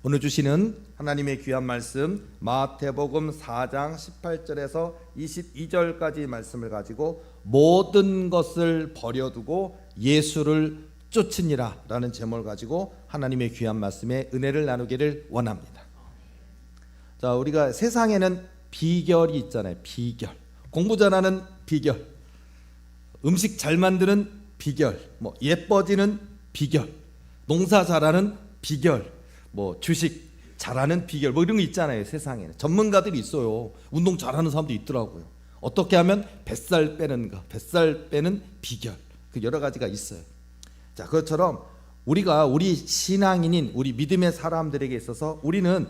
오늘 주시는 하나님의 귀한 말씀 마태복음 4장 18절에서 22절까지 말씀을 가지고 모든 것을 버려두고 예수를 쫓으니라 라는 제목을 가지고 하나님의 귀한 말씀에 은혜를 나누기를 원합니다. 자, 우리가 세상에는 비결이 있잖아요. 비결. 공부 잘하는 비결, 음식 잘 만드는 비결, 예뻐지는 비결, 농사 잘하는 비결, 주식 잘하는 비결, 이런 거 있잖아요. 세상에는 전문가들이 있어요. 운동 잘하는 사람도 있더라고요. 어떻게 하면 뱃살 빼는가, 뱃살 빼는 비결, 그 여러 가지가 있어요. 자, 그것처럼 우리 신앙인인 우리 믿음의 사람들에게 있어서 우리는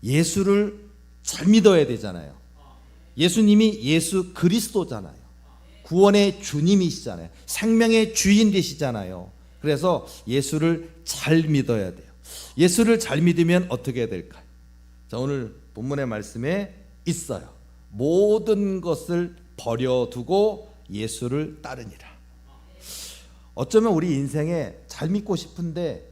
예수를 잘 믿어야 되잖아요. 예수님이 예수 그리스도잖아요. 구원의 주님이시잖아요. 생명의 주인 되시잖아요. 그래서 예수를 잘 믿어야 돼요. 예수를 잘 믿으면 어떻게 해야 될까요? 자, 오늘 본문의 말씀에 있어요. 모든 것을 버려두고 예수를 따르니라. 어쩌면 우리 인생에 잘 믿고 싶은데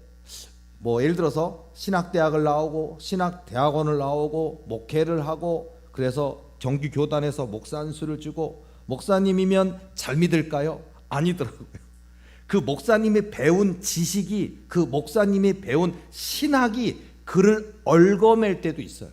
예를 들어서 신학대학을 나오고 신학대학원을 나오고 목회를 하고 그래서 정규교단에서 목사 안수를 주고 목사님이면 잘 믿을까요? 아니더라고요. 그 목사님이 배운 지식이, 그 목사님이 배운 신학이 그를 얽어맬 때도 있어요.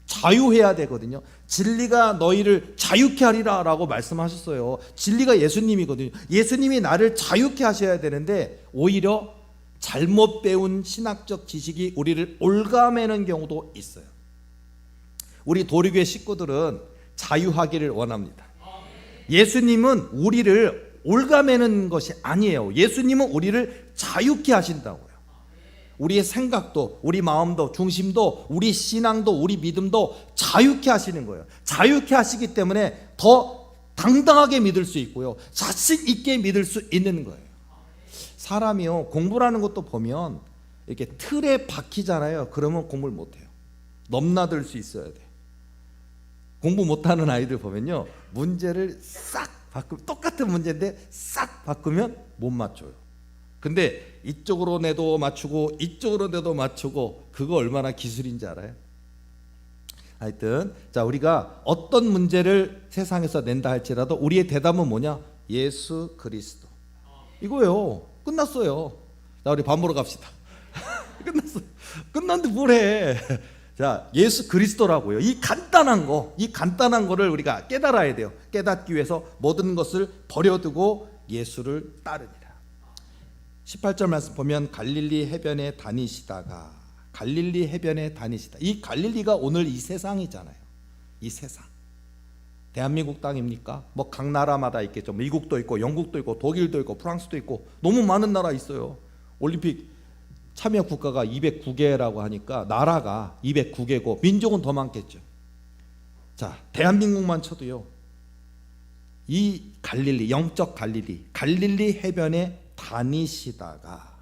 자유해야 되거든요. 진리가 너희를 자유케 하리라 라고 말씀하셨어요. 진리가 예수님이거든요. 예수님이 나를 자유케 하셔야 되는데 오히려 잘못 배운 신학적 지식이 우리를 옭아매는 경우도 있어요. 우리 도리교회 식구들은 자유하기를 원합니다. 예수님은 우리를 옭아매는 것이 아니에요. 예수님은 우리를 자유케 하신다고요. 우리의 생각도, 우리 마음도, 중심도, 우리 신앙도, 우리 믿음도 자유케 하시는 거예요. 자유케 하시기 때문에 더 당당하게 믿을 수 있고요, 자신 있게 믿을 수 있는 거예요. 사람이요, 공부라는 것도 보면 이렇게 틀에 박히잖아요. 그러면 공부를 못해요. 넘나들 수 있어야 돼. 공부 못하는 아이들 보면요, 문제를 싹 바꾸면, 똑같은 문제인데 싹 바꾸면 못 맞춰요. 근데 이쪽으로 내도 맞추고 이쪽으로 내도 맞추고, 그거 얼마나 기술인지 알아요? 하여튼 자, 우리가 어떤 문제를 세상에서 낸다 할지라도 우리의 대답은 뭐냐? 예수 그리스도, 이거예요. 끝났어요. 자, 우리 밥 먹으러 갑시다. 끝났어. 끝났는데 뭘 해? 자, 예수 그리스도라고요. 이 간단한 거를 우리가 깨달아야 돼요. 깨닫기 위해서 모든 것을 버려두고 예수를 따르니라. 18절 말씀 보면 갈릴리 해변에 다니시다가, 갈릴리 해변에 다니시다. 이 갈릴리가 오늘 이 세상이잖아요. 이 세상. 대한민국 땅입니까? 각 나라마다 있겠죠. 미국도 있고 영국도 있고 독일도 있고 프랑스도 있고 너무 많은 나라 있어요. 올림픽 참여 국가가 209개라고 하니까 나라가 209개고 민족은 더 많겠죠. 자, 대한민국만 쳐도요, 이 갈릴리, 영적 갈릴리 해변에 다니시다가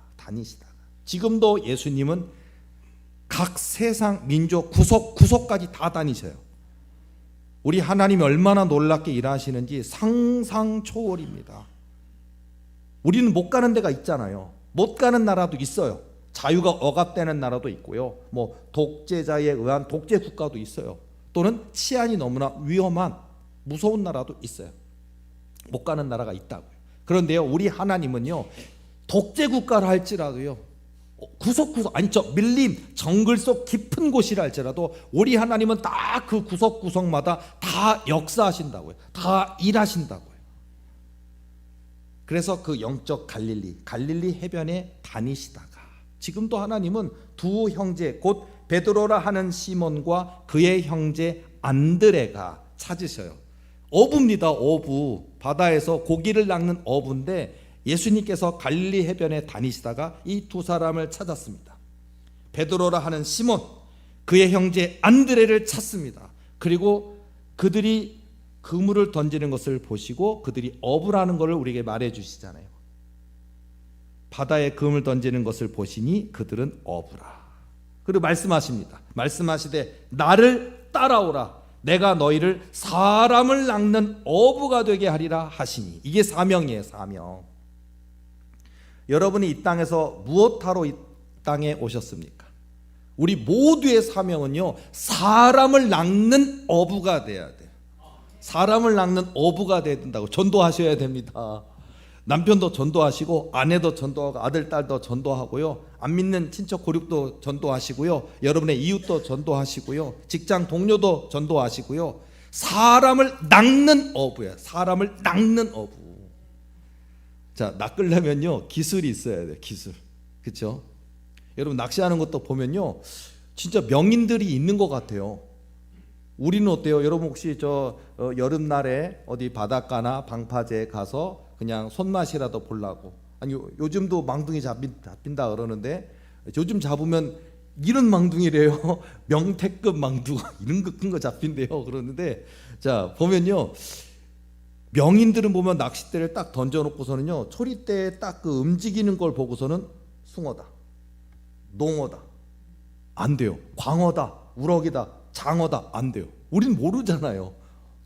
지금도 예수님은 각 세상 민족 구석까지 다 다니셔요. 우리 하나님이 얼마나 놀랍게 일하시는지 상상 초월입니다. 우리는 못 가는 데가 있잖아요. 못 가는 나라도 있어요. 자유가 억압되는 나라도 있고요, 독재자에 의한 독재 국가도 있어요. 또는 치안이 너무나 위험한 무서운 나라도 있어요. 못 가는 나라가 있다고요. 그런데요, 우리 하나님은요, 독재 국가를 할지라도요, 구석구석, 밀림 정글 속 깊은 곳이라 할지라도 우리 하나님은 다 그 구석구석마다 다 역사하신다고요. 다 일하신다고요. 그래서 그 영적 갈릴리 해변에 다니시다가 지금도 하나님은 두 형제, 곧 베드로라 하는 시몬과 그의 형제 안드레가 찾으셔요. 어부입니다. 어부. 바다에서 고기를 낚는 어부인데 예수님께서 갈릴리 해변에 다니시다가 이 두 사람을 찾았습니다. 베드로라 하는 시몬, 그의 형제 안드레를 찾습니다. 그리고 그들이 그물을 던지는 것을 보시고 그들이 어부라는 것을 우리에게 말해 주시잖아요. 바다에 그물 던지는 것을 보시니 그들은 어부라. 그리고 말씀하십니다. 말씀하시되 나를 따라오라. 내가 너희를 사람을 낚는 어부가 되게 하리라 하시니. 이게 사명이에요. 사명. 여러분이 이 땅에서 무엇하러 이 땅에 오셨습니까? 우리 모두의 사명은요, 사람을 낚는 어부가 돼야 돼요. 사람을 낚는 어부가 돼야 된다고. 전도하셔야 됩니다. 남편도 전도하시고, 아내도 전도하고, 아들 딸도 전도하고요, 안 믿는 친척 고륙도 전도하시고요, 여러분의 이웃도 전도하시고요, 직장 동료도 전도하시고요. 사람을 낚는 어부야. 사람을 낚는 어부. 자, 낚으려면요 기술이 있어야 돼요. 기술. 그렇죠? 여러분 낚시하는 것도 보면요 진짜 명인들이 있는 것 같아요. 우리는 어때요? 여러분 혹시 여름날에 어디 바닷가나 방파제에 가서 그냥 손맛이라도 보려고, 아니 요즘도 망둥이 잡힌다 그러는데, 요즘 잡으면 이런 망둥이래요. 명태급 망둥 이런 거 큰 거 잡힌대요. 그러는데, 자 보면요, 명인들은 보면 낚싯대를 딱 던져놓고서는요, 초리대에 딱 그 움직이는 걸 보고서는 숭어다, 농어다, 안 돼요. 광어다, 우럭이다, 장어다, 안 돼요. 우린 모르잖아요.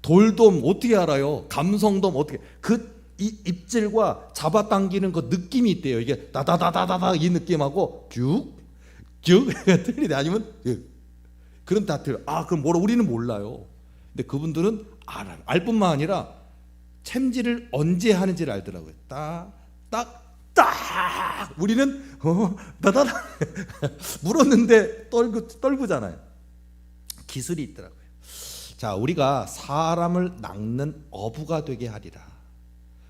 돌돔 어떻게 알아요? 감성돔 어떻게? 이 입질과 잡아당기는 그 느낌이 있대요. 이게 다다다다다다 이 느낌하고 쭉쭉 틀리네. 아니면 그럼 다 틀려. 그럼 뭐라? 우리는 몰라요. 근데 그분들은 알아요. 알 뿐만 아니라 챔질을 언제 하는지를 알더라고요. 딱 우리는 다다다 물었는데 떨구잖아요. 기술이 있더라고요. 자, 우리가 사람을 낚는 어부가 되게 하리라.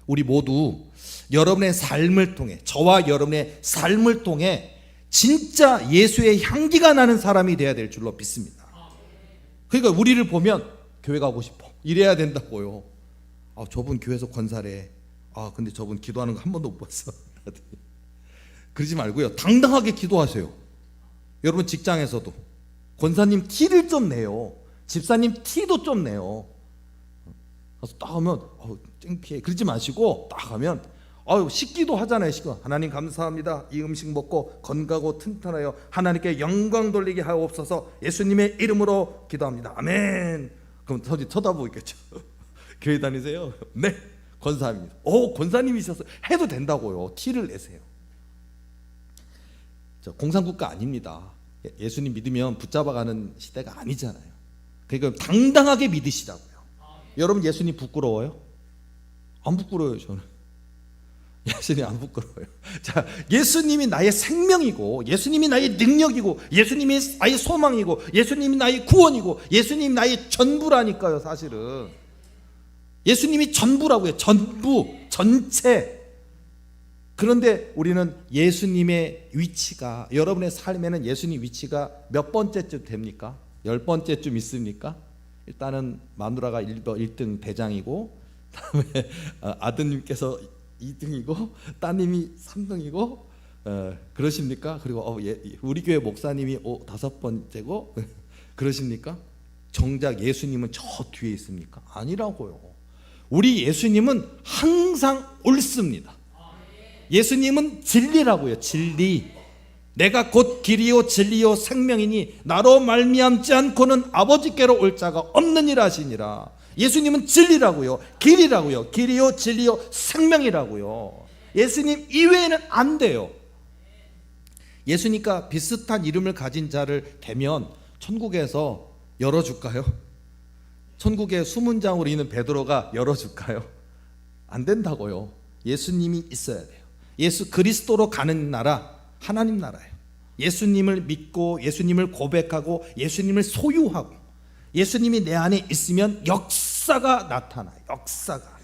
우리 모두 여러분의 삶을 통해, 저와 여러분의 삶을 통해 진짜 예수의 향기가 나는 사람이 되어야 될 줄로 믿습니다. 그러니까 우리를 보면 교회 가고 싶어 이래야 된다고요. 저분 교회에서 권사래. 근데 저분 기도하는 거 한 번도 못 봤어. 그러지 말고요, 당당하게 기도하세요. 여러분 직장에서도 권사님 티를 좀 내요. 집사님 티도 좀 내요. 그래서 딱 하면 창피해 그러지 마시고, 딱 하면 식기도 하잖아요. 하나님 감사합니다. 이 음식 먹고 건강하고 튼튼하여 하나님께 영광 돌리게 하옵소서. 예수님의 이름으로 기도합니다. 아멘. 그럼 쳐다보고 있겠죠. 교회 다니세요? 네, 권사입니다. 권사님이셔서 해도 된다고요. 티를 내세요. 공산국가 아닙니다. 예수님 믿으면 붙잡아가는 시대가 아니잖아요. 그러니까 당당하게 믿으시라고요. 여러분 예수님 부끄러워요? 안 부끄러워요. 저는 예수님 안 부끄러워요. 자, 예수님이 나의 생명이고, 예수님이 나의 능력이고, 예수님이 나의 소망이고, 예수님이 나의 구원이고, 예수님이 나의 전부라니까요. 사실은 예수님이 전부라고요. 전부, 전체. 그런데 우리는 예수님의 위치가, 여러분의 삶에는 예수님 위치가 몇 번째쯤 됩니까? 10번째쯤 있습니까? 일단은 마누라가 1등 대장이고, 다음에 아드님께서 2등이고, 따님이 3등이고, 그러십니까? 그리고 우리 교회 목사님이 5번째고 그러십니까? 정작 예수님은 저 뒤에 있습니까? 아니라고요. 우리 예수님은 항상 옳습니다. 예수님은 진리라고요. 진리. 내가 곧 길이요 진리요 생명이니 나로 말미암지 않고는 아버지께로 올 자가 없느니라 하시니라. 예수님은 진리라고요. 길이라고요. 길이요 진리요 생명이라고요. 예수님 이외에는 안 돼요. 예수님과 비슷한 이름을 가진 자를 대면 천국에서 열어줄까요? 천국의 수문장으로 있는 베드로가 열어줄까요? 안 된다고요. 예수님이 있어야 돼요. 예수 그리스도로 가는 나라 하나님 나라예요. 예수님을 믿고 예수님을 고백하고 예수님을 소유하고 예수님이 내 안에 있으면 역사가 나타나요. 역사가.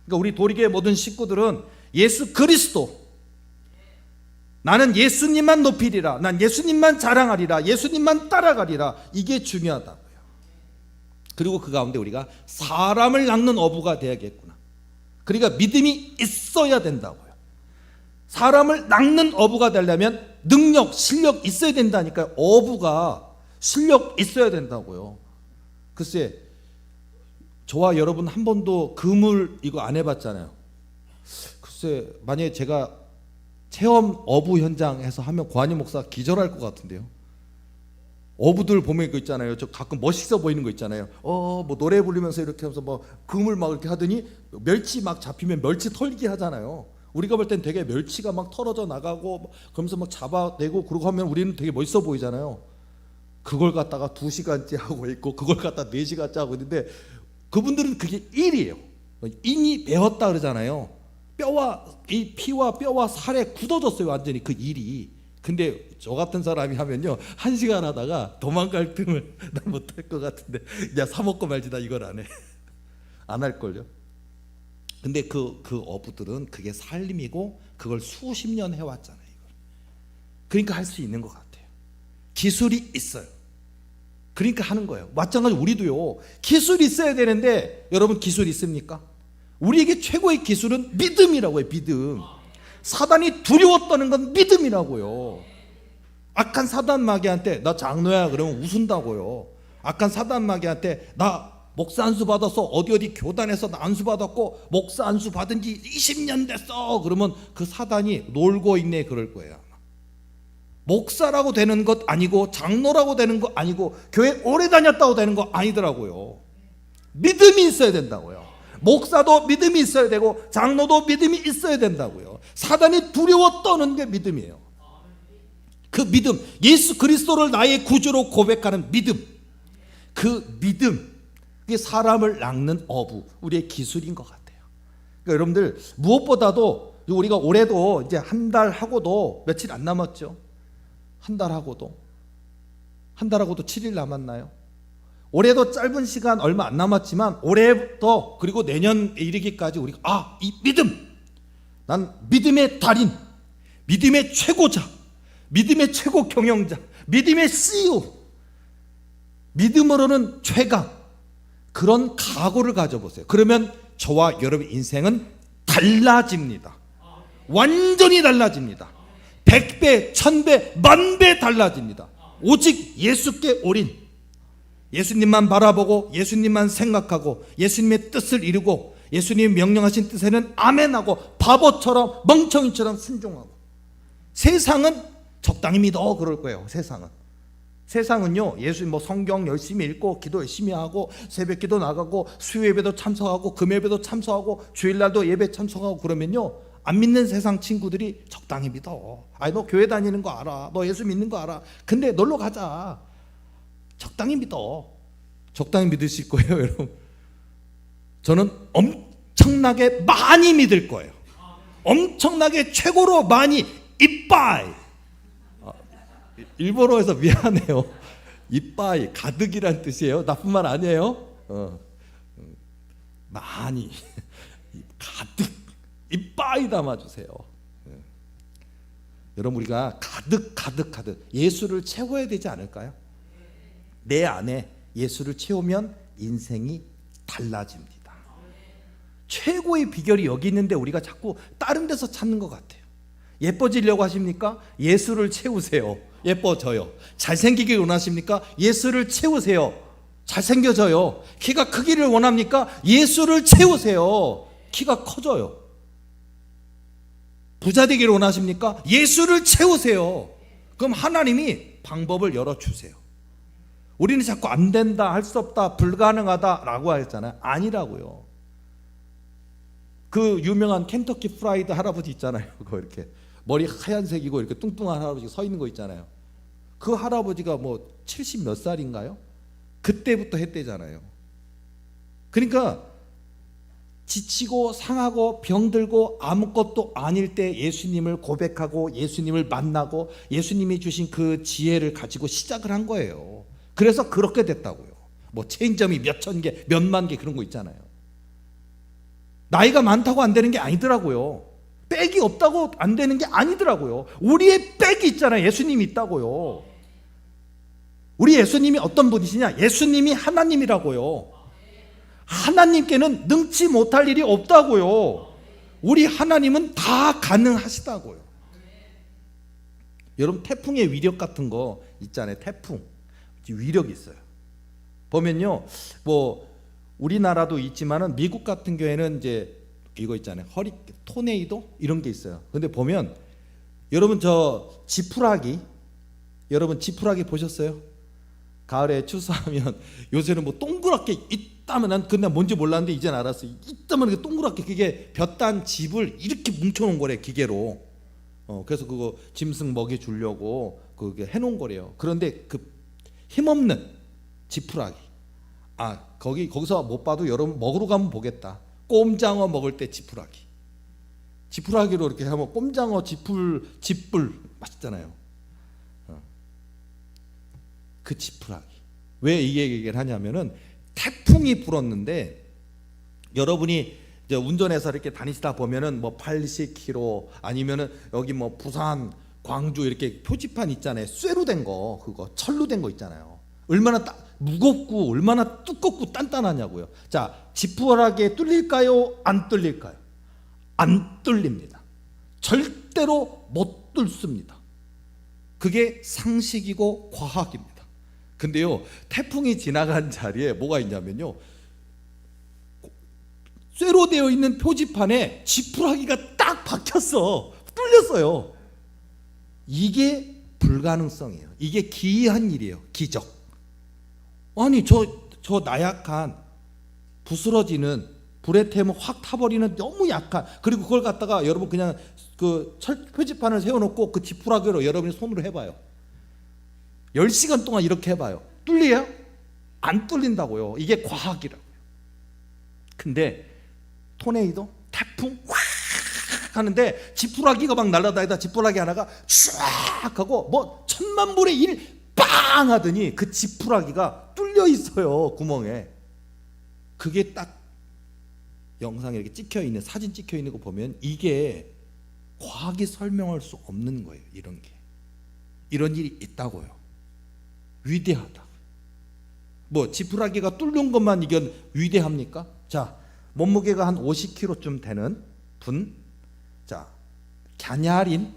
그러니까 우리 도리교회 모든 식구들은 예수 그리스도, 나는 예수님만 높이리라, 난 예수님만 자랑하리라, 예수님만 따라가리라, 이게 중요하다고요. 그리고 그 가운데 우리가 사람을 낚는 어부가 되야겠구나. 그러니까 믿음이 있어야 된다고요. 사람을 낚는 어부가 되려면 능력, 실력 있어야 된다니까요. 어부가 실력 있어야 된다고요. 글쎄, 저와 여러분 한 번도 그물 이거 안 해봤잖아요. 글쎄, 만약에 제가 체험 어부 현장에서 하면 고한희 목사 기절할 것 같은데요. 어부들 보면 그 있잖아요. 저 가끔 멋있어 보이는 거 있잖아요. 뭐 노래 부르면서 이렇게 하면서 뭐 그물 막 이렇게 하더니 멸치 막 잡히면 멸치 털기 하잖아요. 우리가 볼 땐 되게 멸치가 막 털어져 나가고 그러면서 막 잡아내고 그러고 하면 우리는 되게 멋있어 보이잖아요. 그걸 갖다가 2시간째 하고 있고 그걸 갖다 4시간째 하고 있는데 그분들은 그게 일이에요. 인이 배웠다 그러잖아요. 뼈와 이 피와 뼈와 살에 굳어졌어요, 완전히 그 일이. 근데 저 같은 사람이 하면요 1시간 하다가 도망갈 틈을 난 못할 것 같은데 야 사 먹고 말지 나 이걸 안 해. 안 할걸요. 근데 그 어부들은 그게 살림이고 그걸 수십 년 해왔잖아요. 이걸. 그러니까 할 수 있는 것 같아요. 기술이 있어요. 그러니까 하는 거예요. 마찬가지로 우리도요 기술이 있어야 되는데 여러분 기술 있습니까? 우리에게 최고의 기술은 믿음이라고 해요. 믿음. 사단이 두려워 떠는 건 믿음이라고요. 악한 사단 마귀한테 나 장로야 그러면 웃은다고요. 악한 사단 마귀한테 나 목사 안수 받아서 어디 교단에서 나 안수 받았고 목사 안수 받은 지 20년 됐어 그러면 그 사단이 놀고 있네 그럴 거예요. 목사라고 되는 것 아니고 장로라고 되는 것 아니고 교회 오래 다녔다고 되는 거 아니더라고요. 믿음이 있어야 된다고요. 목사도 믿음이 있어야 되고 장로도 믿음이 있어야 된다고요. 사단이 두려워 떠는 게 믿음이에요. 그 믿음, 예수 그리스도를 나의 구주로 고백하는 믿음, 그 믿음, 그게 사람을 낚는 어부, 우리의 기술인 것 같아요. 그러니까 여러분들 무엇보다도 우리가 올해도 이제 한 달 하고도 며칠 안 남았죠. 한 달 하고도 7일 남았나요? 올해도 짧은 시간 얼마 안 남았지만 올해부터 그리고 내년 이르기까지 우리가 이 믿음, 난 믿음의 달인, 믿음의 최고자, 믿음의 최고 경영자, 믿음의 CEO, 믿음으로는 최강, 그런 각오를 가져보세요. 그러면 저와 여러분 인생은 달라집니다. 완전히 달라집니다. 100배, 1000배, 10,000배 달라집니다. 오직 예수께 올인, 예수님만 바라보고 예수님만 생각하고 예수님의 뜻을 이루고 예수님이 명령하신 뜻에는 아멘하고 바보처럼 멍청이처럼 순종하고. 세상은 적당히 믿어 그럴 거예요. 세상은요 예수님 성경 열심히 읽고 기도 열심히 하고 새벽기도 나가고 수요예배도 참석하고 금요예배도 참석하고 주일날도 예배 참석하고 그러면요 안 믿는 세상 친구들이 적당히 믿어. 너 교회 다니는 거 알아. 너 예수 믿는 거 알아. 근데 놀러 가자. 적당히 믿어. 적당히 믿으실 거예요, 여러분. 저는 엄청나게 많이 믿을 거예요. 엄청나게 최고로 많이 이빠이. 일본어에서 미안해요. 이빠이 가득이란 뜻이에요. 나쁜 말 아니에요. 많이 가득 이빠이 담아주세요. 여러분 우리가 가득 예수를 채워야 되지 않을까요? 내 안에 예수를 채우면 인생이 달라집니다. 최고의 비결이 여기 있는데 우리가 자꾸 다른 데서 찾는 것 같아요. 예뻐지려고 하십니까? 예수를 채우세요. 예뻐져요. 잘생기길 원하십니까? 예수를 채우세요. 잘생겨져요. 키가 크기를 원합니까? 예수를 채우세요. 키가 커져요. 부자 되기를 원하십니까? 예수를 채우세요. 그럼 하나님이 방법을 열어주세요. 우리는 자꾸 안 된다, 할 수 없다, 불가능하다라고 하잖아요. 아니라고요. 그 유명한 켄터키 프라이드 할아버지 있잖아요. 그거 이렇게 머리 하얀색이고 이렇게 뚱뚱한 할아버지가 서 있는 거 있잖아요. 그 할아버지가 70 몇 살인가요? 그때부터 했대잖아요. 그러니까 지치고 상하고 병들고 아무것도 아닐 때 예수님을 고백하고 예수님을 만나고 예수님이 주신 그 지혜를 가지고 시작을 한 거예요. 그래서 그렇게 됐다고요. 체인점이 몇천 개, 몇만 개 그런 거 있잖아요. 나이가 많다고 안 되는 게 아니더라고요. 백이 없다고 안 되는 게 아니더라고요. 우리의 백이 있잖아요. 예수님이 있다고요. 우리 예수님이 어떤 분이시냐? 예수님이 하나님이라고요. 하나님께는 능치 못할 일이 없다고요. 우리 하나님은 다 가능하시다고요. 여러분 태풍의 위력 같은 거 있잖아요. 태풍 위력이 있어요. 보면요, 우리나라도 있지만은 미국 같은 경우에는 이제 이거 있잖아요. 토네이도 이런 게 있어요. 근데 보면 여러분 지푸라기 보셨어요? 가을에 추수하면 요새는 뭐 동그랗게 있다면 난 근데 뭔지 몰랐는데 이제는 알았어. 있다면 이렇게 동그랗게 그게 볕단 짚을 이렇게 뭉쳐놓은 거래 기계로. 그래서 그거 짐승 먹이 주려고 그게 해놓은 거래요. 그런데 그 힘없는 지푸라기. 거기서 못 봐도 여러분 먹으러 가면 보겠다. 꼼장어 먹을 때 지푸라기. 지푸라기로 이렇게 하면 꼼장어 지뿔 맛있잖아요. 그 지푸라기. 왜 이 얘기를 하냐면은 태풍이 불었는데 여러분이 이제 운전해서 이렇게 다니시다 보면은 뭐 80km 아니면은 여기 뭐 부산, 광주 이렇게 표지판 있잖아요. 쇠로 된 거, 그거 철로 된 거 있잖아요. 얼마나 무겁고 얼마나 두껍고 단단하냐고요. 자, 지푸라기에 뚫릴까요? 안 뚫릴까요? 안 뚫립니다. 절대로 못 뚫습니다. 그게 상식이고 과학입니다. 근데요, 태풍이 지나간 자리에 뭐가 있냐면요, 쇠로 되어 있는 표지판에 지푸라기가 딱 박혔어. 뚫렸어요. 이게 불가능성이에요. 이게 기이한 일이에요. 기적. 아니 저 나약한 부스러지는 불에 태우면 확 타버리는 너무 약한, 그리고 그걸 갖다가 여러분 그냥 그 철 표지판을 세워놓고 그 지푸라기로 여러분이 손으로 해봐요. 10시간 동안 이렇게 해봐요. 뚫려요? 안 뚫린다고요. 이게 과학이라고요. 근데 토네이도, 태풍 확 하는데 지푸라기가 막 날아다니다 지푸라기 하나가 쫙 하고 뭐 천만분의 1 빵 하더니 그 지푸라기가 뚫려 있어요. 구멍에. 그게 딱 영상에 이렇게 찍혀 있는, 사진 찍혀 있는 거 보면 이게 과학이 설명할 수 없는 거예요. 이런 일이 있다고요. 위대하다. 뭐 지푸라기가 뚫는 것만 이건 위대합니까? 자, 몸무게가 한 50kg쯤 되는 분, 자, 갸냐린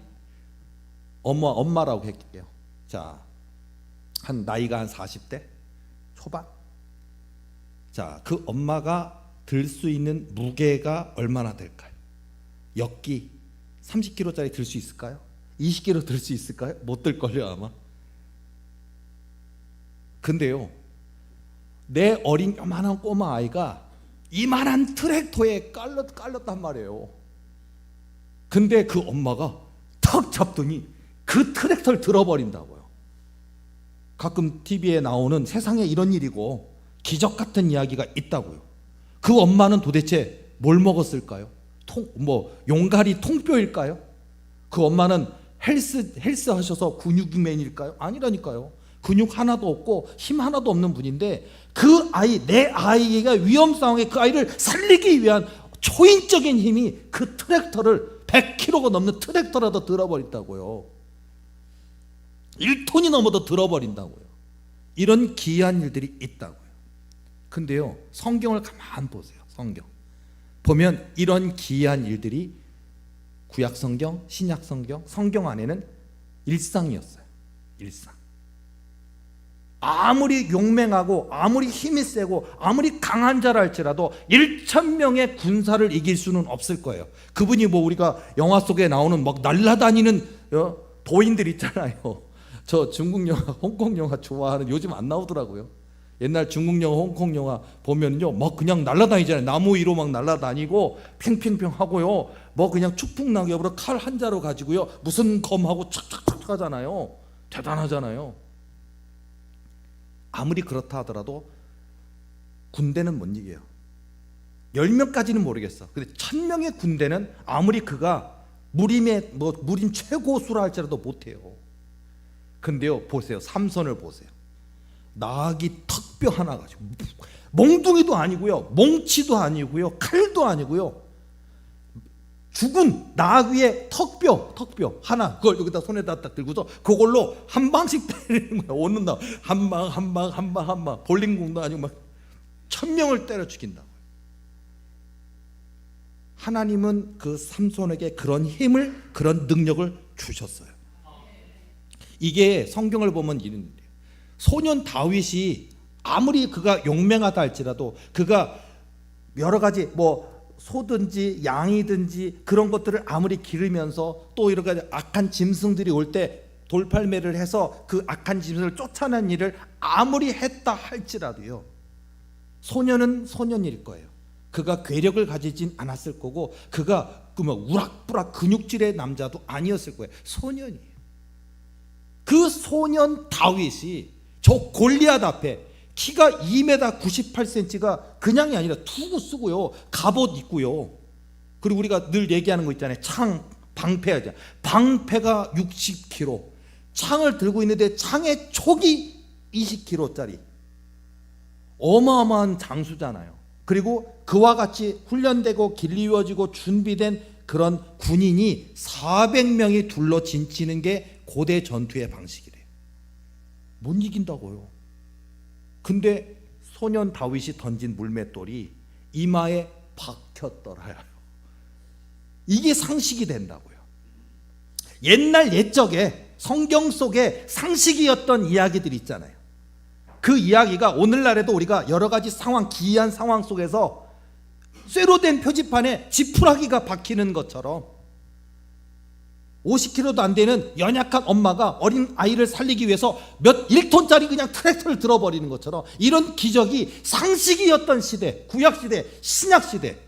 엄마라고 할게요. 자, 나이가 한 40대 초반. 자, 그 엄마가 들 수 있는 무게가 얼마나 될까요? 엽기 30kg짜리 들 수 있을까요? 20kg 들 수 있을까요? 못 들걸요 아마. 근데요, 내 어린 요만한 꼬마 아이가 이만한 트랙터에 깔렸단 말이에요. 근데 그 엄마가 탁 잡더니 그 트랙터를 들어버린다고요. 가끔 TV에 나오는 세상에 이런 일이고 기적 같은 이야기가 있다고요. 그 엄마는 도대체 뭘 먹었을까요? 용가리 통뼈일까요? 그 엄마는 헬스 하셔서 근육맨일까요? 아니라니까요. 근육 하나도 없고 힘 하나도 없는 분인데 그 아이, 내 아이가 위험 상황에 그 아이를 살리기 위한 초인적인 힘이 그 트랙터를 100kg가 넘는 트랙터라도 들어버린다고요. 1톤이 넘어도 들어버린다고요. 이런 기이한 일들이 있다고요. 근데요, 성경을 가만 보세요. 성경 보면 이런 기이한 일들이 구약성경, 신약성경, 성경 안에는 일상이었어요. 일상. 아무리 용맹하고 아무리 힘이 세고 아무리 강한 자라 할지라도 1,000명의 군사를 이길 수는 없을 거예요. 그분이 뭐 우리가 영화 속에 나오는 막 날아다니는 도인들 있잖아요. 저 중국 영화, 홍콩 영화 좋아하는, 요즘 안 나오더라고요. 옛날 중국 영화, 홍콩 영화 보면요, 막 그냥 날아다니잖아요. 나무 위로 막 날아다니고 팽팽팽 하고요, 뭐 그냥 축풍낙엽으로 칼 한 자루 가지고요, 무슨 검하고 착착착 하잖아요. 대단하잖아요. 아무리 그렇다 하더라도 군대는 못 이겨요. 10명까지는 모르겠어. 근데 1000명의 군대는 아무리 그가 무림 최고수라 할지라도 못해요. 근데요, 보세요. 삼손을 보세요. 나귀 턱뼈 하나 가지고, 몽둥이도 아니고요, 몽치도 아니고요, 칼도 아니고요, 죽은 나귀의 턱뼈 하나, 그걸 여기다 손에다 딱 들고서 그걸로 한 방씩 때리는 거야. 오는다. 한 방. 볼링공도 아니고 막 1000명을 때려 죽인다고. 하나님은 그 삼손에게 그런 힘을, 그런 능력을 주셨어요. 이게 성경을 보면 이런 일이에요. 소년 다윗이 아무리 그가 용맹하다 할지라도 그가 여러 가지 소든지 양이든지 그런 것들을 아무리 기르면서 또 이렇게 악한 짐승들이 올 때 돌팔매를 해서 그 악한 짐승을 쫓아낸 일을 아무리 했다 할지라도요, 소년은 소년일 거예요. 그가 괴력을 가지진 않았을 거고, 그가 우락부락 근육질의 남자도 아니었을 거예요. 소년이에요. 그 소년 다윗이 저 골리앗 앞에 키가 2m 98cm가 그냥이 아니라 투구 쓰고요, 갑옷 입고요, 그리고 우리가 늘 얘기하는 거 있잖아요. 방패하죠. 방패가 60kg, 창을 들고 있는데 창의 촉이 20kg짜리 어마어마한 장수잖아요. 그리고 그와 같이 훈련되고 길리워지고 준비된 그런 군인이 400명이 둘러 진치는 게 고대 전투의 방식이래요. 못 이긴다고요. 근데 소년 다윗이 던진 물맷돌이 이마에 박혔더라요. 이게 상식이 된다고요. 옛날 옛적에 성경 속에 상식이었던 이야기들이 있잖아요. 그 이야기가 오늘날에도 우리가 여러 가지 상황, 기이한 상황 속에서 쇠로 된 표지판에 지푸라기가 박히는 것처럼 50kg도 안 되는 연약한 엄마가 어린 아이를 살리기 위해서 몇 1톤짜리 그냥 트랙터를 들어버리는 것처럼, 이런 기적이 상식이었던 시대, 구약시대, 신약시대,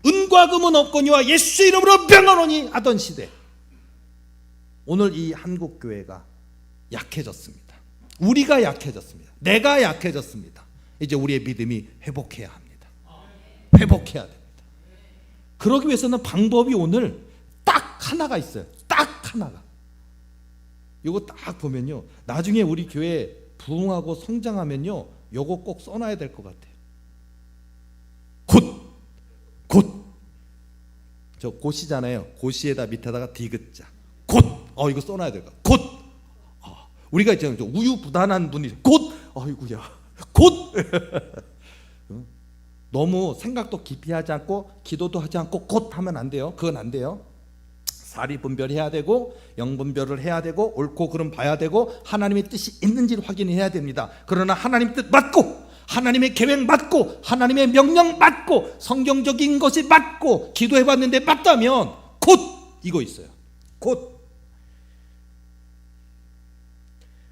은과 금은 없거니와 예수 이름으로 명하노니 하던 시대, 오늘 이 한국교회가 약해졌습니다. 우리가 약해졌습니다. 내가 약해졌습니다. 이제 우리의 믿음이 회복해야 합니다. 회복해야 됩니다. 그러기 위해서는 방법이 오늘 딱 하나가 있어요. 딱 하나가. 이거 딱 보면요, 나중에 우리 교회 부흥하고 성장하면요, 이거 꼭 써놔야 될 것 같아요. 곧. 저 곧이잖아요. 곧이에다 밑에다가 디귿자. 곧. 이거 써놔야 될 것 같아요. 곧. 우리가 이제 우유부단한 분이 곧. 아이고야. 곧. 너무 생각도 깊이 하지 않고 기도도 하지 않고 곧 하면 안 돼요. 그건 안 돼요. 사리 분별해야 되고 영분별을 해야 되고 옳고 그름 봐야 되고 하나님의 뜻이 있는지를 확인해야 됩니다. 그러나 하나님 뜻 맞고 하나님의 계획 맞고 하나님의 명령 맞고 성경적인 것이 맞고 기도해봤는데 맞다면 곧 이거 있어요. 곧.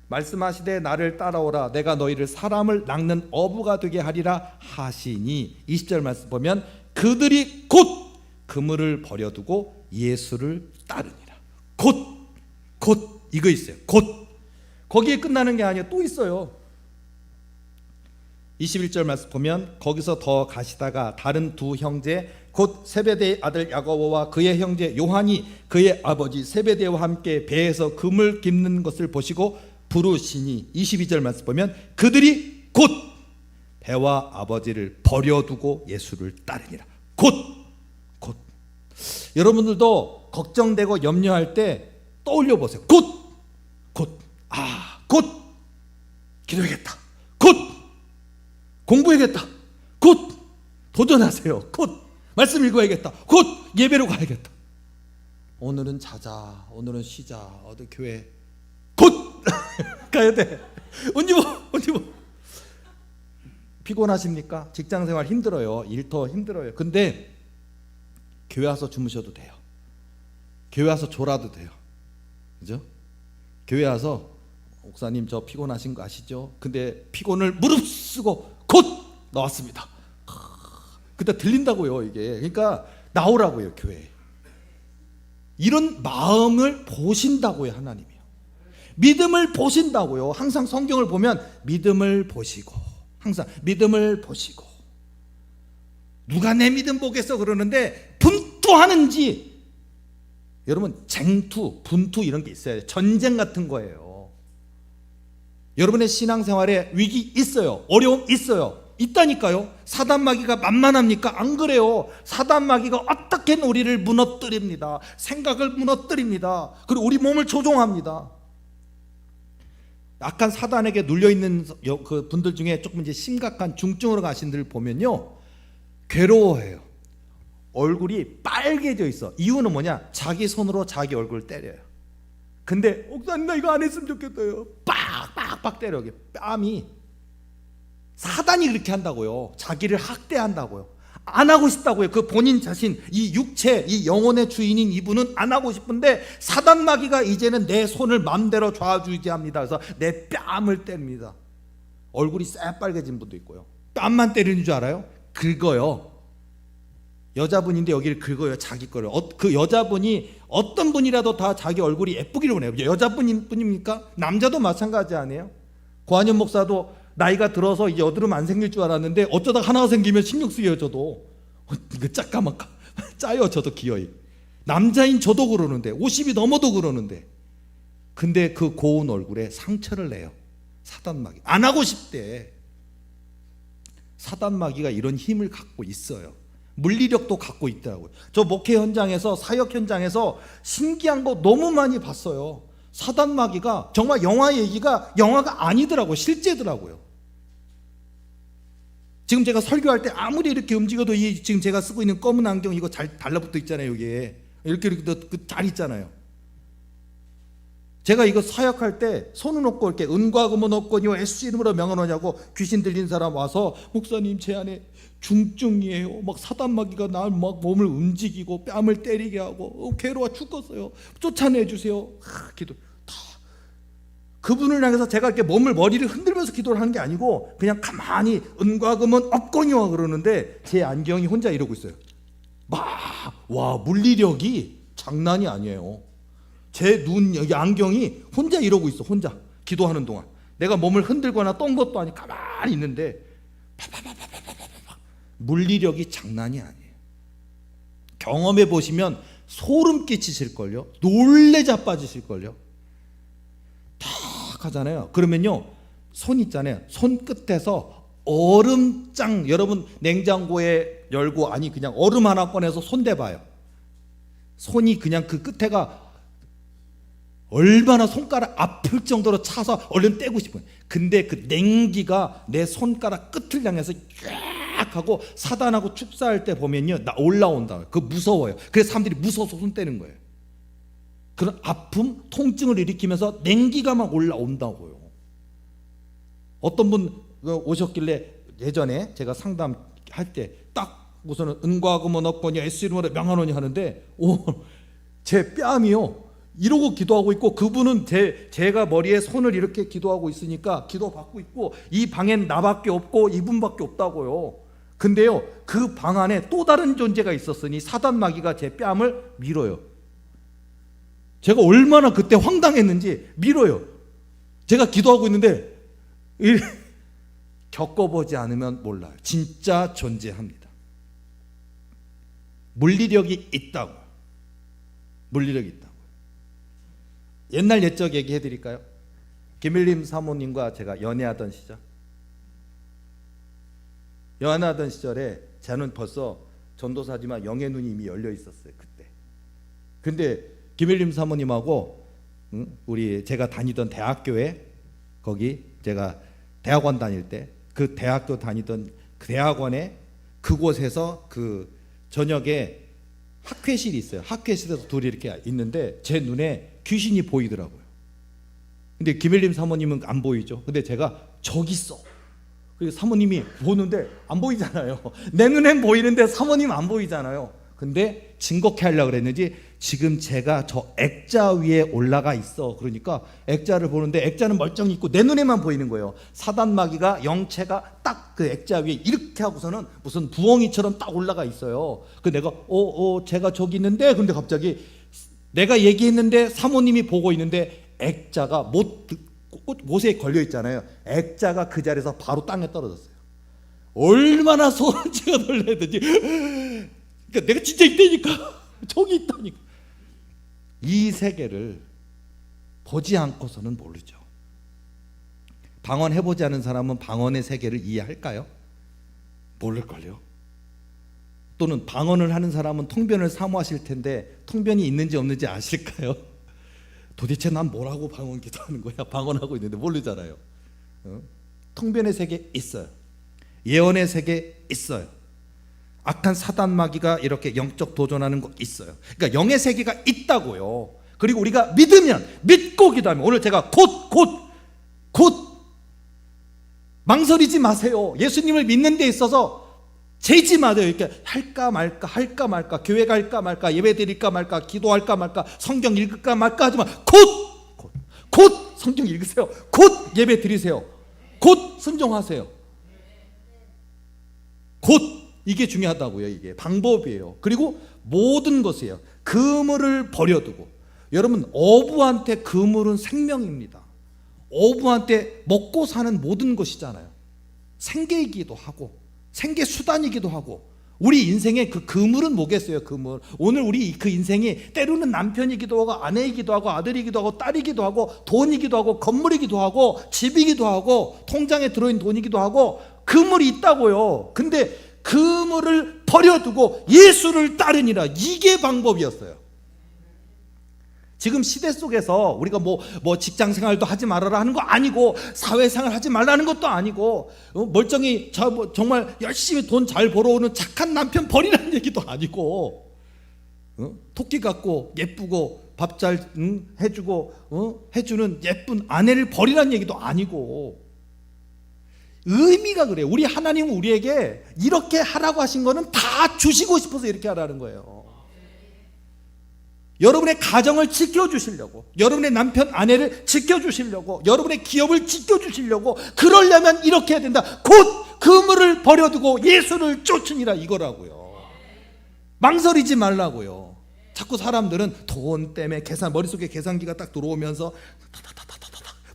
말씀하시되 나를 따라오라 내가 너희를 사람을 낚는 어부가 되게 하리라 하시니, 20절 말씀 보면 그들이 곧 그물을 버려두고 예수를 따르니라. 곧 이거 있어요. 곧. 거기에 끝나는 게 아니에요. 또 있어요. 21절 말씀 보면 거기서 더 가시다가 다른 두 형제 곧 세베대의 아들 야고보와 그의 형제 요한이 그의 아버지 세베대와 함께 배에서 금을 깁는 것을 보시고 부르시니, 22절 말씀 보면 그들이 곧 배와 아버지를 버려두고 예수를 따르니라. 곧. 여러분들도 걱정되고 염려할 때 떠올려 보세요. 곧 기도해야겠다. 곧 공부해야겠다. 곧 도전하세요. 곧 말씀 읽어야겠다. 곧 예배로 가야겠다. 오늘은 자자, 오늘은 쉬자, 어디 교회 곧 가야 돼. 언제 뭐 피곤하십니까? 직장생활 힘들어요. 일터 힘들어요. 근데 교회 와서 주무셔도 돼요. 교회 와서 졸아도 돼요. 그죠? 교회 와서 목사님 저 피곤하신 거 아시죠? 근데 피곤을 무릅쓰고 곧 나왔습니다. 그때 들린다고요. 이게 그러니까 나오라고요. 교회에. 이런 마음을 보신다고요. 하나님이요. 믿음을 보신다고요. 항상 성경을 보면 믿음을 보시고, 항상 믿음을 보시고, 누가 내 믿음 보겠어 그러는데 분투하는지, 여러분 쟁투, 분투 이런 게 있어요. 전쟁 같은 거예요. 여러분의 신앙생활에 위기 있어요. 어려움 있어요. 있다니까요. 사단마귀가 만만합니까? 안 그래요. 사단마귀가 어떻게 우리를 무너뜨립니다. 생각을 무너뜨립니다. 그리고 우리 몸을 조종합니다. 약간 사단에게 눌려있는 그 분들 중에 조금 이제 심각한 중증으로 가신 분들 보면요, 괴로워해요. 얼굴이 빨개져 있어. 이유는 뭐냐? 자기 손으로 자기 얼굴을 때려요. 근데 목사님 나 이거 안 했으면 좋겠어요. 빡빡빡 때려. 뺨이. 사단이 그렇게 한다고요. 자기를 학대한다고요. 안 하고 싶다고요. 그 본인 자신, 이 육체, 이 영혼의 주인인 이분은 안 하고 싶은데 사단 마귀가 이제는 내 손을 마음대로 좌지우지합니다. 그래서 내 뺨을 때립니다. 얼굴이 새빨개진 분도 있고요. 뺨만 때리는 줄 알아요? 긁어요. 여자분인데 여기를 긁어요. 자기 거를. 그 여자분이 어떤 분이라도 다 자기 얼굴이 예쁘기를 원해요. 여자분입니까? 남자도 마찬가지 아니에요? 고한현 목사도 나이가 들어서 이제 여드름 안 생길 줄 알았는데 어쩌다 하나가 생기면 신경 쓰여요. 저도 이거 짜까마까 짜요. 저도 기어이. 남자인 저도 그러는데 50이 넘어도 그러는데, 근데 그 고운 얼굴에 상처를 내요. 사단마귀. 안 하고 싶대. 사단마귀가 이런 힘을 갖고 있어요. 물리력도 갖고 있더라고요. 저 목회 현장에서, 사역 현장에서 신기한 거 너무 많이 봤어요. 사단마귀가 정말 영화 얘기가 영화가 아니더라고요. 실제더라고요. 지금 제가 설교할 때 아무리 이렇게 움직여도 이 지금 제가 쓰고 있는 검은 안경 이거 잘 달라붙어 있잖아요. 여기에 이렇게 잘 있잖아요. 제가 이거 사역할 때 손은 없고 이렇게 은과 금은 없거니와 예수 이름으로 명하노냐고 귀신 들린 사람 와서 목사님 제 안에 중증이에요. 막 사단마귀가 날 막 몸을 움직이고 뺨을 때리게 하고 괴로워 죽겠어요. 쫓아내 주세요. 기도 다 그분을 향해서 제가 이렇게 머리를 흔들면서 기도를 하는 게 아니고 그냥 가만히 은과 금은 없거니와 그러는데 제 안경이 혼자 이러고 있어요. 와 물리력이 장난이 아니에요. 제 눈 여기 안경이 혼자 이러고 있어. 혼자 기도하는 동안 내가 몸을 흔들거나 떤 것도 아니고 가만히 있는데 물리력이 장난이 아니에요. 경험해 보시면 소름 끼치실걸요. 놀래 자빠지실걸요. 탁 하잖아요. 그러면요 손 있잖아요. 손 끝에서 얼음장, 여러분 냉장고에 열고 아니 그냥 얼음 하나 꺼내서 손 대봐요. 손이 그냥 그 끝에가 얼마나 손가락 아플 정도로 차서 얼른 떼고 싶어요. 근데 그 냉기가 내 손가락 끝을 향해서 쫙 하고 사단하고 축사할 때 보면요 올라온다. 그거 무서워요. 그래서 사람들이 무서워서 손 떼는 거예요. 그런 아픔, 통증을 일으키면서 냉기가 막 올라온다고요. 어떤 분 오셨길래 예전에 제가 상담할 때 딱 우선은 은과 금은 없거니 예수 이름으로 명하노니 하는데 제 뺨이요 이러고 기도하고 있고 그분은 제가 머리에 손을 이렇게 기도하고 있으니까 기도 받고 있고 이 방엔 나밖에 없고 이분밖에 없다고요. 근데요 그 방 안에 또 다른 존재가 있었으니 사단마귀가 제 뺨을 밀어요. 제가 얼마나 그때 황당했는지 밀어요. 제가 기도하고 있는데 겪어보지 않으면 몰라요. 진짜 존재합니다. 물리력이 있다고. 물리력이 있다고. 옛날 옛적 얘기해 드릴까요? 김일림 사모님과 제가 연애하던 시절에 저는 벌써 전도사지만 영의 눈이 이미 열려 있었어요. 그때. 근데 김일림 사모님하고 우리 제가 다니던 대학교에 거기 제가 대학원 다닐 때 그 대학교 다니던 그 대학원에 그곳에서 그 저녁에 학회실이 있어요. 학회실에서 둘이 이렇게 있는데 제 눈에 귀신이 보이더라고요. 근데 김일림 사모님은 안 보이죠. 근데 제가 저기 있어. 그리고 사모님이 보는데 안 보이잖아요. 내 눈엔 보이는데 사모님 안 보이잖아요. 근데 증거케 하려고 그랬는지 지금 제가 저 액자 위에 올라가 있어. 그러니까 액자를 보는데 액자는 멀쩡히 있고 내 눈에만 보이는 거예요. 사단마귀가 영체가 딱 그 액자 위에 이렇게 하고서는 무슨 부엉이처럼 딱 올라가 있어요. 그 내가 제가 저기 있는데 근데 갑자기 내가 얘기했는데 사모님이 보고 있는데 액자가 못에 걸려 있잖아요. 액자가 그 자리에서 바로 땅에 떨어졌어요. 얼마나 소름 제가 놀라든지. 그러니까 내가 진짜 있다니까. 저기 있다니까. 이 세계를 보지 않고서는 모르죠. 방언해보지 않은 사람은 방언의 세계를 이해할까요? 모를걸요. 또는 방언을 하는 사람은 통변을 사모하실 텐데 통변이 있는지 없는지 아실까요? 도대체 난 뭐라고 방언 기도하는 거야? 방언하고 있는데 모르잖아요. 통변의 세계 있어요. 예언의 세계 있어요. 악한 사단마귀가 이렇게 영적 도전하는 거 있어요. 그러니까 영의 세계가 있다고요. 그리고 우리가 믿으면, 믿고 기도하면, 오늘 제가 곧 망설이지 마세요. 예수님을 믿는 데 있어서 재지 마세요. 이렇게 할까 말까, 교회 갈까 말까, 예배 드릴까 말까, 기도할까 말까, 성경 읽을까 말까 하지만 곧 성경 읽으세요. 곧 예배 드리세요. 곧 순종하세요. 곧, 이게 중요하다고요. 이게 방법이에요. 그리고 모든 것이에요. 그물을 버려두고, 여러분, 어부한테 그물은 생명입니다. 어부한테 먹고 사는 모든 것이잖아요. 생계이기도 하고 생계 수단이기도 하고. 우리 인생의 그 그물은 뭐겠어요? 그물. 오늘 우리 그 인생이 때로는 남편이기도 하고 아내이기도 하고 아들이기도 하고 딸이기도 하고 돈이기도 하고 건물이기도 하고 집이기도 하고 통장에 들어있는 돈이기도 하고 그물이 있다고요. 근데 그물을 버려두고 예수를 따르니라, 이게 방법이었어요. 지금 시대 속에서 우리가 뭐 직장 생활도 하지 말아라 하는 거 아니고, 사회생활 하지 말라는 것도 아니고, 멀쩡히 정말 열심히 돈 잘 벌어오는 착한 남편 버리라는 얘기도 아니고, 토끼 같고 예쁘고 밥 잘 해주고 해주는 예쁜 아내를 버리라는 얘기도 아니고, 의미가 그래요. 우리 하나님은 우리에게 이렇게 하라고 하신 거는 다 주시고 싶어서 이렇게 하라는 거예요. 여러분의 가정을 지켜주시려고, 여러분의 남편 아내를 지켜주시려고, 여러분의 기업을 지켜주시려고, 그러려면 이렇게 해야 된다. 곧 그물을 버려두고 예수를 쫓으니라, 이거라고요. 망설이지 말라고요. 자꾸 사람들은 돈 때문에 머릿속에 계산기가 딱 들어오면서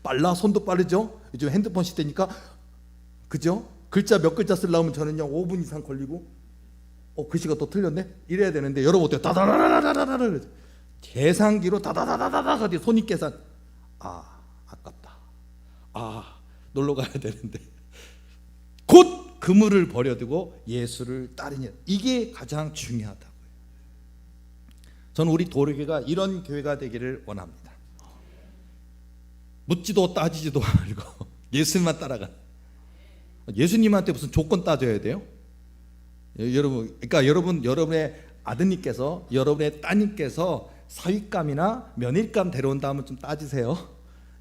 빨라, 손도 빠르죠. 요즘 핸드폰 시대니까, 그죠? 글자 몇 글자 쓰려면 저는요 5분 이상 걸리고, 글씨가 또 틀렸네? 이래야 되는데, 여러분 어때요? 다다다다다다다다 계산기로 다다다다다다 하더니 손익 계산. 아깝다. 놀러 가야 되는데. 곧 그물을 버려두고 예수를 따르니, 이게 가장 중요하다고요. 저는 우리 도르교가 이런 교회가 되기를 원합니다. 묻지도 따지지도 말고 예수님만 따라가. 예수님한테 무슨 조건 따져야 돼요? 여러분, 그러니까 여러분의 아드님께서, 여러분의 따님께서 사윗감이나 며느리감 데려온다 하면 좀 따지세요.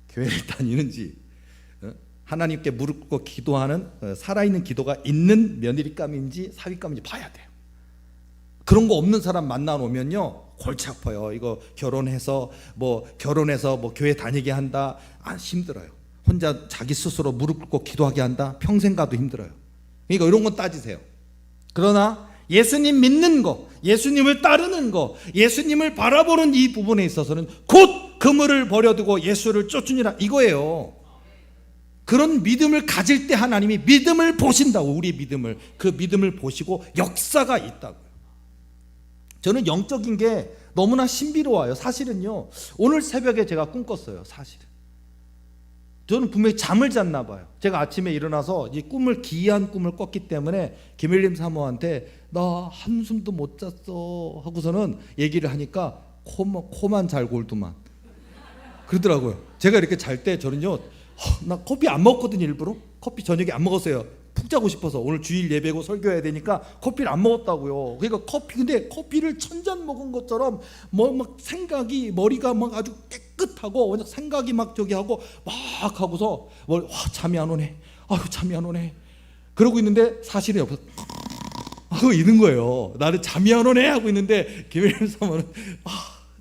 교회를 다니는지, 하나님께 무릎 꿇고 기도하는 살아있는 기도가 있는 며느리감인지 사윗감인지 봐야 돼요. 그런 거 없는 사람 만나 놓으면요 골치 아파요. 이거 결혼해서 교회 다니게 한다, 힘들어요. 혼자 자기 스스로 무릎 꿇고 기도하게 한다, 평생 가도 힘들어요. 그러니까 이런 건 따지세요. 그러나 예수님 믿는 거, 예수님을 따르는 거, 예수님을 바라보는 이 부분에 있어서는 곧 그물을 버려두고 예수를 쫓으니라, 이거예요. 그런 믿음을 가질 때 하나님이 믿음을 보신다고, 우리의 믿음을, 그 믿음을 보시고 역사가 있다고요. 저는 영적인 게 너무나 신비로워요. 사실은요, 오늘 새벽에 제가 꿈 꿨어요. 사실은 저는 분명히 잠을 잤나 봐요. 제가 아침에 일어나서 이 기이한 꿈을 꿨기 때문에 김일림 사모한테 나 한숨도 못 잤어 하고서는 얘기를 하니까 코만 잘 골두만 그러더라고요. 제가 이렇게 잘 때 저는요, 나 커피 안 먹거든요. 일부러 커피 저녁에 안 먹었어요. 푹 자고 싶어서. 오늘 주일 예배고 설교해야 되니까 커피를 안 먹었다고요. 그러니까 근데 커피를 1000잔 먹은 것처럼 막 생각이, 머리가 막 아주 깨끗하고 생각이 막 저기 하고 막 하고서 잠이 안 오네. 잠이 안 오네. 그러고 있는데 사실은 옆에서 하고 있는 거예요. 나는 잠이 안 오네 하고 있는데 김일림 사모는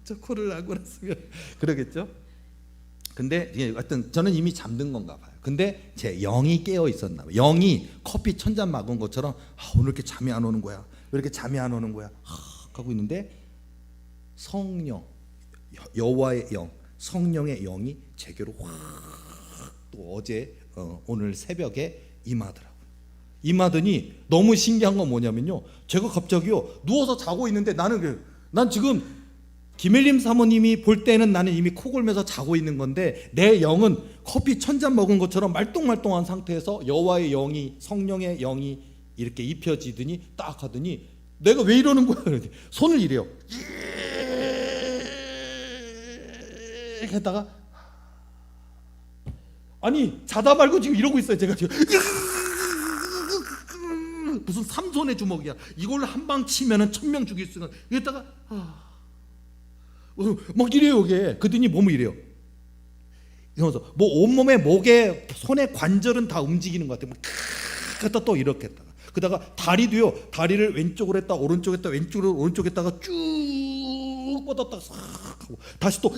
저 코를 나고 났으면 그러겠죠. 근데 하여튼 저는 이미 잠든 건가 봐요. 근데 제 영이 깨어 있었나 봐요. 영이 커피 1000잔 먹은 것처럼 오늘 이렇게 잠이 안 오는 거야, 왜 이렇게 잠이 안 오는 거야 하고 있는데, 성령, 여호와의 영, 성령의 영이 제게로 확 또 오늘 새벽에 임하더니 너무 신기한 건 뭐냐면요, 제가 갑자기요 누워서 자고 있는데, 난 지금 김일림 사모님이 볼 때는 나는 이미 코 골면서 자고 있는 건데, 내 영은 커피 1000잔 먹은 것처럼 말똥말똥한 상태에서 여호와의 영이, 성령의 영이 이렇게 입혀지더니 딱 하더니 내가 왜 이러는 거야? 손을 이래요. 이렇게 했다가 자다 말고 지금 이러고 있어요. 제가 지금 무슨 삼손의 주먹이야. 이걸로 한 방 치면은 1000명 죽일 수 있는. 이랬다가 막 이래요. 이게 그랬더니 몸이 이래요. 이러면서 온몸에, 목에, 손의 관절은 다 움직이는 것 같아요. 갖다 또 이렇게 했다가 그다가 다리도요. 다리를 왼쪽으로 했다 오른쪽에 했다 왼쪽으로 오른쪽에 했다가 쭉 뻗었다가 싹 하고 다시 또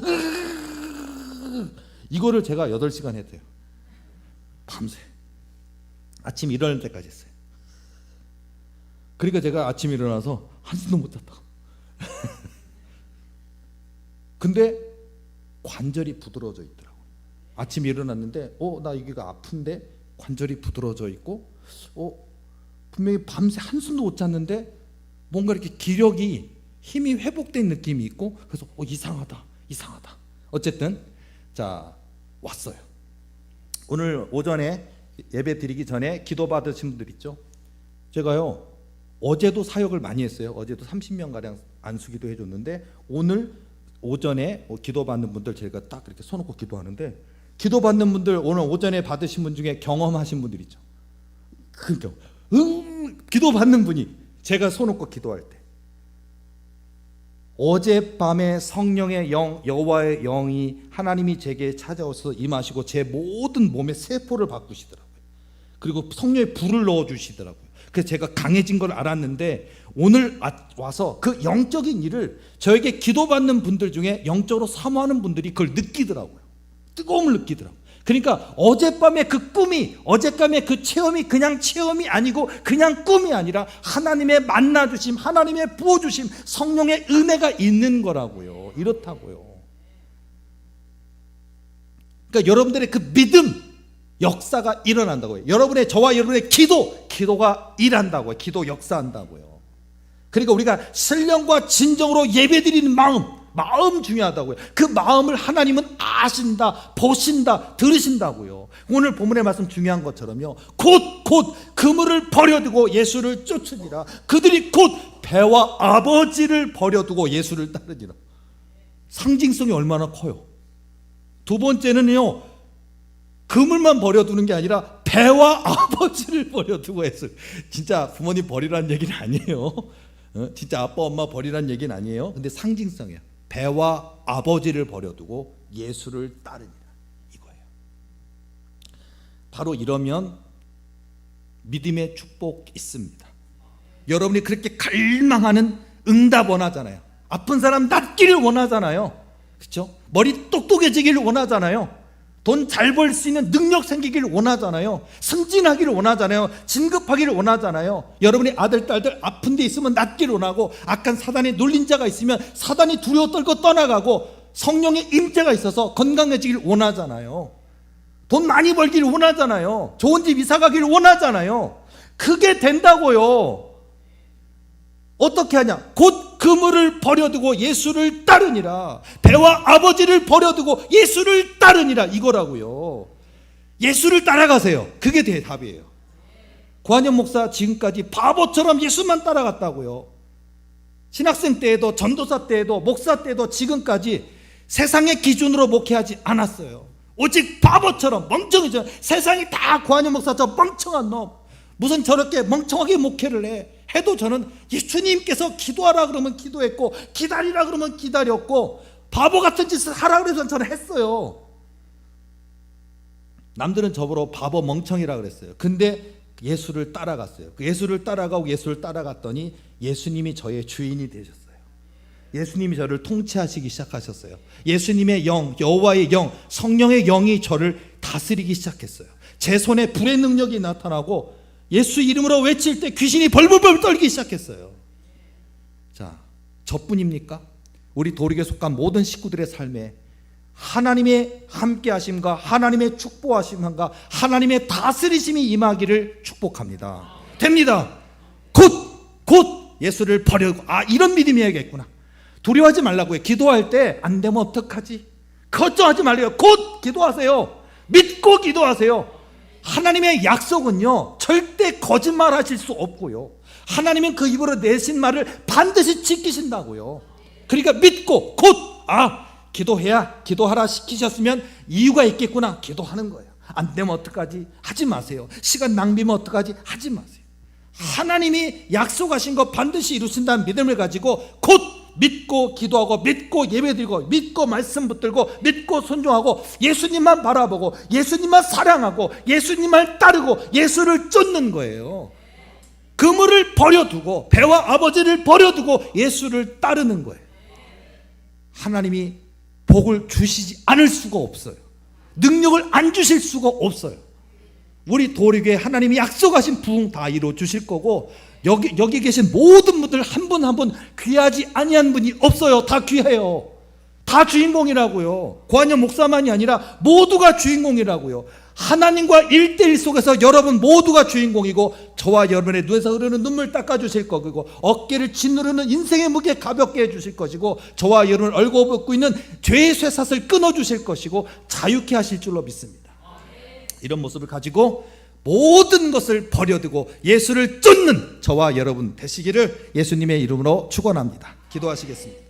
이거를 제가 8시간 했대요. 밤새. 아침 일어날 때까지 했어요. 그러니까 제가 아침에 일어나서 한숨도 못 잤다고. 근데 관절이 부드러워져 있더라고요. 아침에 일어났는데 나 여기가 아픈데 관절이 부드러워져 있고 분명히 밤새 한숨도 못 잤는데 뭔가 이렇게 기력이 힘이 회복된 느낌이 있고 그래서 이상하다. 어쨌든 자 왔어요. 오늘 오전에 예배 드리기 전에 기도 받으신 분들 있죠. 제가요 어제도 사역을 많이 했어요. 어제도 30명가량 안수기도 해줬는데 오늘 오전에 기도 받는 분들 제가 딱 이렇게 손놓고 기도하는데 기도 받는 분들 오늘 오전에 받으신 분 중에 경험하신 분들 있죠. 그러니까 기도 받는 분이 제가 손놓고 기도할 때 어젯밤에 성령의 영 여호와의 영이 하나님이 제게 찾아오셔서 임하시고 제 모든 몸의 세포를 바꾸시더라고요. 그리고 성령의 불을 넣어주시더라고요. 그래서 제가 강해진 걸 알았는데 오늘 와서 그 영적인 일을 저에게 기도받는 분들 중에 영적으로 사모하는 분들이 그걸 느끼더라고요. 뜨거움을 느끼더라고요. 그러니까 어젯밤에 그 꿈이 어젯밤에 그 체험이 그냥 체험이 아니고 그냥 꿈이 아니라 하나님의 만나주심 하나님의 부어주심 성령의 은혜가 있는 거라고요. 이렇다고요. 그러니까 여러분들의 그 믿음 역사가 일어난다고요. 여러분의 저와 여러분의 기도가 일한다고요. 기도 역사한다고요. 그러니까 우리가 신령과 진정으로 예배드리는 마음 중요하다고요. 그 마음을 하나님은 아신다, 보신다, 들으신다고요. 오늘 본문의 말씀 중요한 것처럼요. 곧 그물을 버려두고 예수를 쫓으니라. 그들이 곧 배와 아버지를 버려두고 예수를 따르니라. 상징성이 얼마나 커요. 두 번째는요. 그물만 버려두는 게 아니라 배와 아버지를 버려두고 예수. 진짜 부모님 버리라는 얘기는 아니에요. 진짜 아빠 엄마 버리라는 얘기는 아니에요. 근데 상징성이에요. 배와 아버지를 버려두고 예수를 따르니라 이거예요. 바로 이러면 믿음의 축복 있습니다. 여러분이 그렇게 갈망하는 응답 원하잖아요. 아픈 사람 낫기를 원하잖아요. 그렇죠? 머리 똑똑해지기를 원하잖아요. 돈 잘 벌 수 있는 능력 생기기를 원하잖아요. 승진하기를 원하잖아요. 진급하기를 원하잖아요. 여러분의 아들 딸들 아픈 데 있으면 낫기를 원하고 악한 사단의 놀린 자가 있으면 사단이 두려워 떨고 떠나가고 성령의 임재가 있어서 건강해지기를 원하잖아요. 돈 많이 벌기를 원하잖아요. 좋은 집 이사 가기를 원하잖아요. 그게 된다고요. 어떻게 하냐? 곧 그물을 버려두고 예수를 따르니라. 배와 아버지를 버려두고 예수를 따르니라 이거라고요. 예수를 따라가세요. 그게 답이에요. 고한영 목사 지금까지 바보처럼 예수만 따라갔다고요. 신학생 때에도 전도사 때에도 목사 때에도 지금까지 세상의 기준으로 목회하지 않았어요. 오직 바보처럼 멍청이죠. 세상이 다 고한영 목사 저 멍청한 놈 무슨 저렇게 멍청하게 목회를 해도 저는 예수님께서 기도하라 그러면 기도했고 기다리라 그러면 기다렸고 바보 같은 짓을 하라 그래서 저는 했어요. 남들은 저보러 바보 멍청이라 그랬어요. 근데 예수를 따라갔어요. 그 예수를 따라가고 예수를 따라갔더니 예수님이 저의 주인이 되셨어요. 예수님이 저를 통치하시기 시작하셨어요. 예수님의 영, 여호와의 영, 성령의 영이 저를 다스리기 시작했어요. 제 손에 불의 능력이 나타나고 예수 이름으로 외칠 때 귀신이 벌벌벌 떨기 시작했어요. 자, 저뿐입니까? 우리 도리교에 속한 모든 식구들의 삶에 하나님의 함께하심과 하나님의 축복하심과 하나님의 다스리심이 임하기를 축복합니다. 됩니다. 곧 예수를 버리고 이런 믿음이 해야겠구나. 두려워하지 말라고요. 기도할 때 안 되면 어떡하지? 걱정하지 말래요. 곧 기도하세요. 믿고 기도하세요. 하나님의 약속은요 절대 거짓말 하실 수 없고요. 하나님은 그 입으로 내신 말을 반드시 지키신다고요. 그러니까 믿고 곧 기도하라 시키셨으면 이유가 있겠구나. 기도하는 거예요. 안 되면 어떡하지? 하지 마세요. 시간 낭비면 어떡하지? 하지 마세요. 하나님이 약속하신 거 반드시 이루신다는 믿음을 가지고 곧 믿고 기도하고 믿고 예배드리고 믿고 말씀 붙들고 믿고 순종하고 예수님만 바라보고 예수님만 사랑하고 예수님만 따르고 예수를 쫓는 거예요. 그물을 버려두고 배와 아버지를 버려두고 예수를 따르는 거예요. 하나님이 복을 주시지 않을 수가 없어요. 능력을 안 주실 수가 없어요. 우리 도리교회 하나님이 약속하신 부흥 다 이루어 주실 거고, 여기 계신 모든 분들 한 분 한 분 귀하지 아니한 분이 없어요. 다 귀해요. 다 주인공이라고요. 고한영 목사만이 아니라 모두가 주인공이라고요. 하나님과 1대1 속에서 여러분 모두가 주인공이고, 저와 여러분의 눈에서 흐르는 눈물 닦아주실 거고, 어깨를 짓누르는 인생의 무게 가볍게 해주실 것이고, 저와 여러분을 얽어벗고 있는 죄의 쇠사슬 끊어주실 것이고, 자유케 하실 줄로 믿습니다. 이런 모습을 가지고 모든 것을 버려두고 예수를 쫓는 저와 여러분 되시기를 예수님의 이름으로 축원합니다. 기도하시겠습니다.